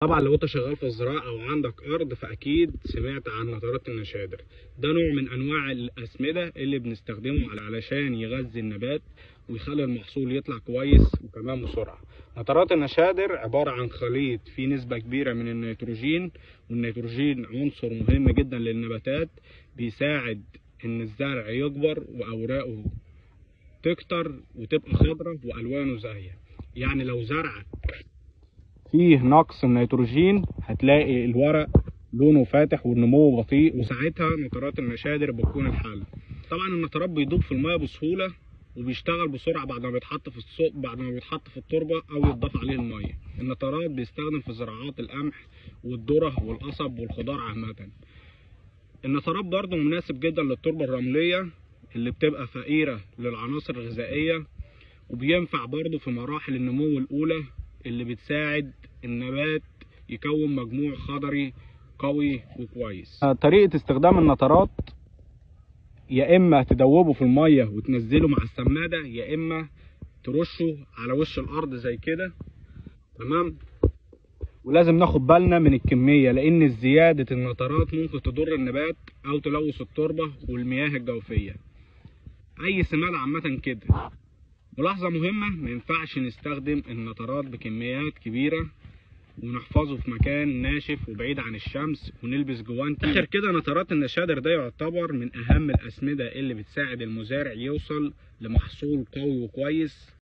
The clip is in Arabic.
طبعا لو انت شغال في الزراعه او عندك ارض فاكيد سمعت عن نترات النشادر. ده نوع من انواع الاسمده اللي بنستخدمه علشان يغذي النبات ويخلي المحصول يطلع كويس وكمان بسرعه. نترات النشادر عباره عن خليط فيه نسبه كبيره من النيتروجين، والنيتروجين عنصر مهم جدا للنباتات، بيساعد ان الزرع يكبر واوراقه تكتر وتبقى خضراء والوانه زاهيه. يعني لو زرع فيه نقص النيتروجين هتلاقي الورق لونه فاتح والنمو بطيء، وساعتها نترات النشادر بتكون الحل. طبعا النترات بيدوب في الميه بسهوله وبيشتغل بسرعه بعد ما بيتحط في التربه او يتضاف عليه الميه. النترات بيستخدم في زراعات القمح والذره والقصب والخضار عامه. النترات برضه مناسب جدا للتربه الرمليه اللي بتبقى فقيره للعناصر الغذائيه، وبينفع برضه في مراحل النمو الاولى اللي بتساعد النبات يكون مجموع خضري قوي وكويس. طريقة استخدام النترات يا اما تدوبه في المية وتنزله مع السمادة، يا اما ترشه على وش الارض زي كده. تمام. ولازم ناخد بالنا من الكمية، لان زيادة النترات ممكن تضر النبات او تلوث التربة والمياه الجوفية. اي سماد عامة كده. ملاحظة مهمة، ما ينفعش نستخدم النترات بكميات كبيرة ونحفظه في مكان ناشف وبعيد عن الشمس ونلبس جوانتي. اخر كده نترات النشادر ده يعتبر من اهم الاسمدة اللي بتساعد المزارع يوصل لمحصول قوي وكويس